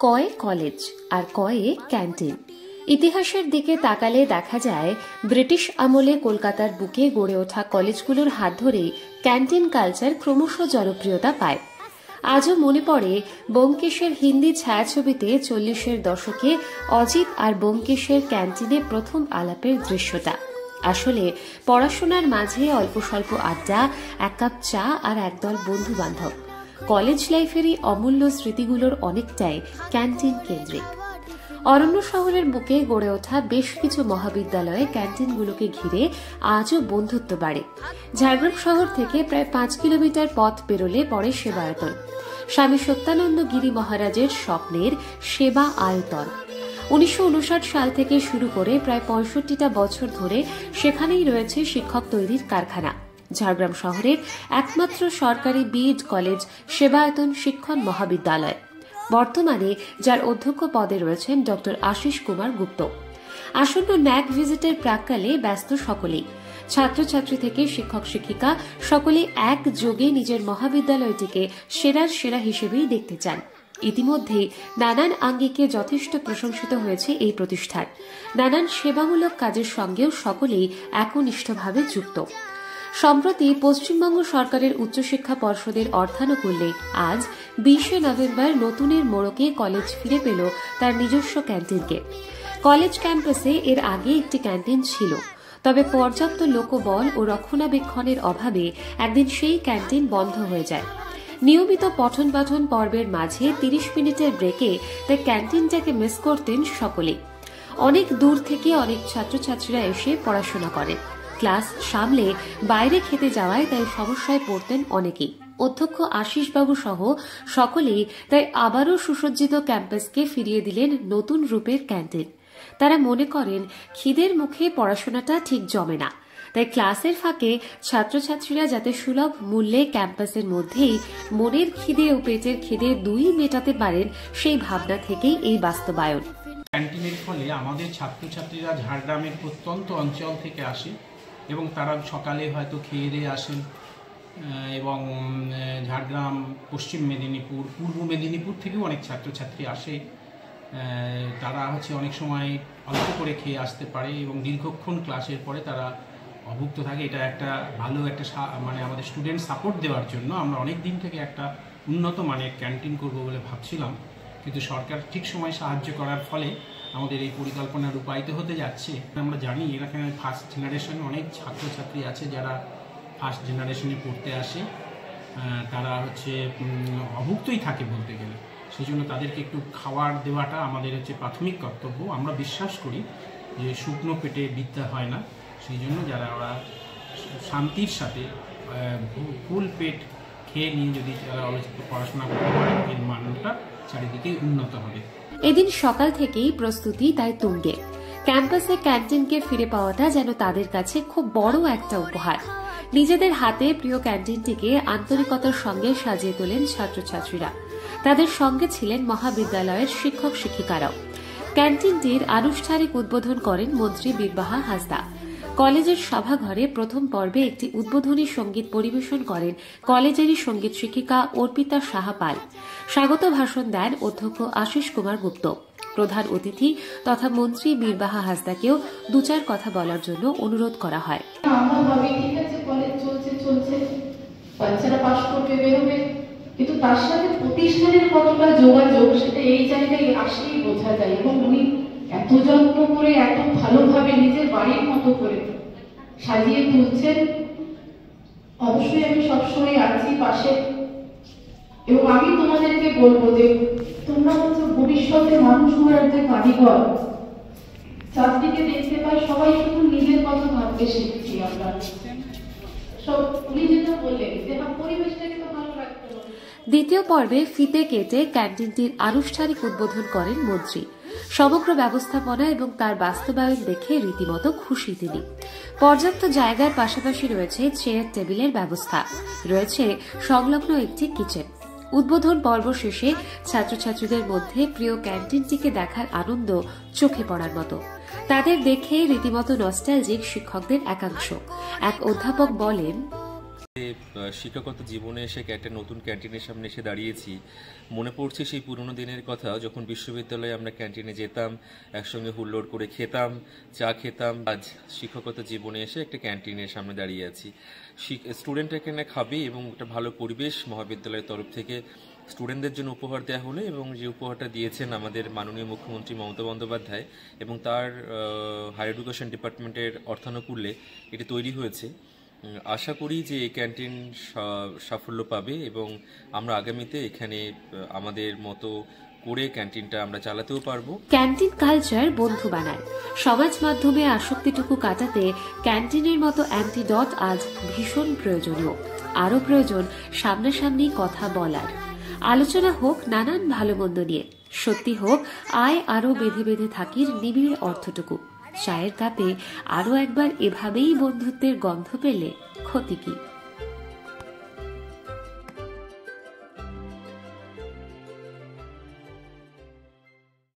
কয়ে কলেজ আর কয়ে ক্যান্টিন। ইতিহাসের দিকে তাকালে দেখা যায় ব্রিটিশ আমলে কলকাতার বুকে গড়ে ওঠা কলেজগুলোর হাত ধরেই ক্যান্টিন কালচার ক্রমশ জনপ্রিয়তা পায়। আজও মনে পড়ে ব্যোমকেশের হিন্দি ছায়াছবিতে 40-এর দশকে অজিত আর ব্যোমকেশের ক্যান্টিনে প্রথম আলাপের দৃশ্যটা। আসলে পড়াশোনার মাঝে অল্প স্বল্প আড্ডা, এক কাপ চা আর একদল বন্ধু বান্ধব, কলেজ লাইফেরই অমূল্য স্মৃতিগুলোর অনেকটাই ক্যান্টিন কেন্দ্রিক। অরণ্য শহরের বুকে গড়ে ওঠা বেশ কিছু মহাবিদ্যালয়ে ক্যান্টিনগুলোকে ঘিরে আজও বন্ধুত্ব বাড়ে। ঝাড়গ্রাম শহর থেকে প্রায় 5 কিলোমিটার পথ পেরোলে পড়ে সেবায়তন, স্বামী সত্যানন্দ গিরি মহারাজের স্বপ্নের সেবা আয়তন। 1959 সাল থেকে শুরু করে প্রায় 65টা বছর ধরে সেখানেই রয়েছে শিক্ষক তৈরির কারখানা। ঝাড়গ্রাম শহরের একমাত্র সরকারি বিএড কলেজ সেবায়তন শিক্ষণ মহাবিদ্যালয়, বর্তমানে যার অধ্যক্ষ পদে রয়েছেন ডক্টর আশিস কুমার গুপ্ত। আসন্ন ন্যাক ভিজিটের প্রাক্কালে ব্যস্ত সকলেই, ছাত্রছাত্রী থেকে শিক্ষক শিক্ষিকা সকলেই একযোগে নিজের মহাবিদ্যালয়টিকে সেরার সেরা হিসেবেই দেখতে চান। ইতিমধ্যে নানান আঙ্গিকে যথেষ্ট প্রশংসিত হয়েছে এই প্রতিষ্ঠান। নানান সেবামূলক কাজের সঙ্গেও সকলেই একনিষ্ঠভাবে যুক্ত। সম্প্রতি পশ্চিমবঙ্গ সরকারের উচ্চশিক্ষা পর্ষদের অর্থানুকূল্যে আজ 20শে নভেম্বর নতুনের মোড়কে কলেজ ফিরে পেল তার নিজস্ব ক্যান্টিনকে। কলেজ ক্যাম্পাসে এর আগে একটি ক্যান্টিন ছিল, তবে পর্যাপ্ত লোকবল ও রক্ষণাবেক্ষণের অভাবে একদিন সেই ক্যান্টিন বন্ধ হয়ে যায়। নিয়মিত পঠন পাঠন পর্বের মাঝে 30 মিনিটের ব্রেকে তাই ক্যান্টিনটাকে মিস করতেন সকলে। অনেক দূর থেকে অনেক ছাত্রছাত্রীরা এসে পড়াশোনা করেন। ক্লাস সামলে বাইরে খেতে যাওয়ায় তাই সমস্যায় পড়তেন অনেকেই। অধ্যক্ষ আশিসবাবু সহ সকলেই তাই আবারও সুসজ্জিত ক্যাম্পাসকে ফিরিয়ে দিলেন নতুন রূপের ক্যান্টিন। তারা মনে করেন খিদের মুখে পড়াশোনাটা ঠিক জমে না, তাই ক্লাসের ফাঁকে ছাত্রছাত্রীরা যাতে সুলভ মূল্যে ক্যাম্পাসের মধ্যেই মনের খিদে ও পেটের খিদে দুই মেটাতে পারেন, সেই ভাবনা থেকেই এই বাস্তবায়ন। ক্যান্টিনের ফলে আমাদের ছাত্রছাত্রীরা ঝাড়গ্রামের প্রত্যন্ত অঞ্চল থেকে আসে এবং তারা সকালে হয়তো খেয়ে দিয়ে আসেন এবং ঝাড়গ্রাম, পশ্চিম মেদিনীপুর, পূর্ব মেদিনীপুর থেকেও অনেক ছাত্রছাত্রী আসে। তারা অনেক সময় অল্প করে খেয়ে আসতে পারে এবং দীর্ঘক্ষণ ক্লাসের পরে তারা অভুক্ত থাকে। এটা একটা ভালো একটা আমাদের স্টুডেন্ট সাপোর্ট দেওয়ার জন্য আমরা অনেক দিন থেকে একটা উন্নত মানের ক্যান্টিন করব বলে ভাবছিলাম, কিন্তু সরকার ঠিক সময় সাহায্য করার ফলে আমাদের এই পরিকল্পনা রূপায়িত হতে যাচ্ছে। আমরা জানি এখানে ফার্স্ট জেনারেশনে অনেক ছাত্রছাত্রী আছে যারা ফার্স্ট জেনারেশনে পড়তে আসে, তারা অভুক্তই থাকে বলতে গেলে। সেই জন্য তাদেরকে একটু খাবার দেওয়াটা আমাদের প্রাথমিক কর্তব্য। আমরা বিশ্বাস করি যে শুকনো পেটে বিদ্যা হয় না, সেই জন্য যারা ওরা শান্তির সাথে ফুল পেট খেয়ে নিয়ে যদি তারা পড়াশোনা করতে পারে, এর মানটা চারিদিকে উন্নত হবে। এদিন সকাল থেকেই প্রস্তুতি তাই তুঙ্গে। ক্যাম্পাসে ক্যান্টিনকে ফিরে পাওয়াটা যেন তাদের কাছে খুব বড় একটা উপহার। নিজেদের হাতে প্রিয় ক্যান্টিনটিকে আন্তরিকতার সঙ্গে সাজিয়ে তোলেন ছাত্রছাত্রীরা। তাদের সঙ্গে ছিলেন মহাবিদ্যালয়ের শিক্ষক শিক্ষিকারাও। ক্যান্টিনটির আনুষ্ঠানিক উদ্বোধন করেন মন্ত্রী বীরবাহা হাসদা। কলেজের সভাঘরে প্রথম পর্বে একটি উদ্বোধনী সঙ্গীত পরিবেশন করেন কলেজেরই সঙ্গীত শিক্ষিকা অর্পিতা সাহা পাল। স্বাগত ভাষণ দেন অধ্যক্ষ আশিস কুমার গুপ্ত। প্রধান অতিথি তথা মন্ত্রী বীরবাহা হাসদাকেও 2-4 কথা বলার জন্য অনুরোধ করা হয়। আমরা ভাবি ঠিক আছে, কলেজ চলছে, বাচ্চারা পাশ করবে, বেরোবে, কিন্তু তার সাথে প্রতিষ্ঠানের কতটা যোগাযোগ সেটা এই জায়গায় আসলেই বোঝা যায়। এবং উনি এত যত্ন করে, এত ভালোভাবে নিজের বাড়ির মতো করে সাজিয়ে তুলছেন। অবশ্যই আমি সবসময় আছি পাশে, এবং আমি তোমাদেরকে বলবো যে তোমরা ভবিষ্যতে মানুষ গড়ার যে কারিগর, চারদিকে দেখতে পাই সবাই শুধু নিজের কথা ভাবতে শিখছি আমরা সব। উনি যেটা বললেন যে পরিবেশটাকে তো ভালো রাখতে হবে। দ্বিতীয় পর্বে ফিতে কেটে ক্যান্টিনটির আনুষ্ঠানিক উদ্বোধন করেন মন্ত্রী। সমগ্র ব্যবস্থাপনা এবং তার বাস্তবায়ন দেখে রীতিমতো খুশি তিনি। পর্যাপ্ত জায়গার পাশাপাশি রয়েছে চেয়ার টেবিলের ব্যবস্থা, রয়েছে সংলগ্ন একটি কিচেন। উদ্বোধন পর্ব শেষে ছাত্রছাত্রীদের মধ্যে প্রিয় ক্যান্টিনটিকে দেখার আনন্দ চোখে পড়ার মতো। তাদের দেখে রীতিমতো নস্টালজিক শিক্ষকদের একাংশ। এক অধ্যাপক বলেন, শিক্ষাগত জীবনে এসে একটা নতুন ক্যান্টিনের সামনে এসে দাঁড়িয়েছি। মনে পড়ছে সেই পুরনো দিনের কথা, যখন বিশ্ববিদ্যালয়ে আমরা ক্যান্টিনে যেতাম, একসঙ্গে হুল্লোড় করে খেতাম, চা খেতাম। আজ শিক্ষাগত জীবনে এসে একটা ক্যান্টিনের সামনে দাঁড়িয়ে আছি। স্টুডেন্ট এখানে খাবে এবং একটা ভালো পরিবেশ মহাবিদ্যালয়ের তরফ থেকে স্টুডেন্টদের জন্য উপহার দেওয়া হলো, এবং যে উপহারটা দিয়েছেন আমাদের মাননীয় মুখ্যমন্ত্রী মমতা বন্দ্যোপাধ্যায় এবং তার হায়ার এডুকেশন ডিপার্টমেন্টের অর্থানুকূল্যে এটি তৈরি হয়েছে। আশা করি যে এই ক্যান্টিন সাফল্য পাবে এবং আমরা আগামীতে এখানে আমাদের মতো করে ক্যান্টিনটা আমরা চালাতেও পারবো। ক্যান্টিন কালচার বন্ধু বানায়। সমাজ মাধ্যমে আসক্তিটুকু কাটাতে ক্যান্টিনের মতো অ্যান্টিডট আজ ভীষণ প্রয়োজনীয়। আরো প্রয়োজন সামনাসামনি কথা বলার। আলোচনা হোক নানান ভালো মন্দ নিয়ে, সত্যি হোক আয় আরো বেঁধে বেঁধে থাকির নিবিড় অর্থটুকু। চায়ের কাপে আরো একবার এভাবেই বন্ধুত্বের গন্ধ পেলে ক্ষতি কি?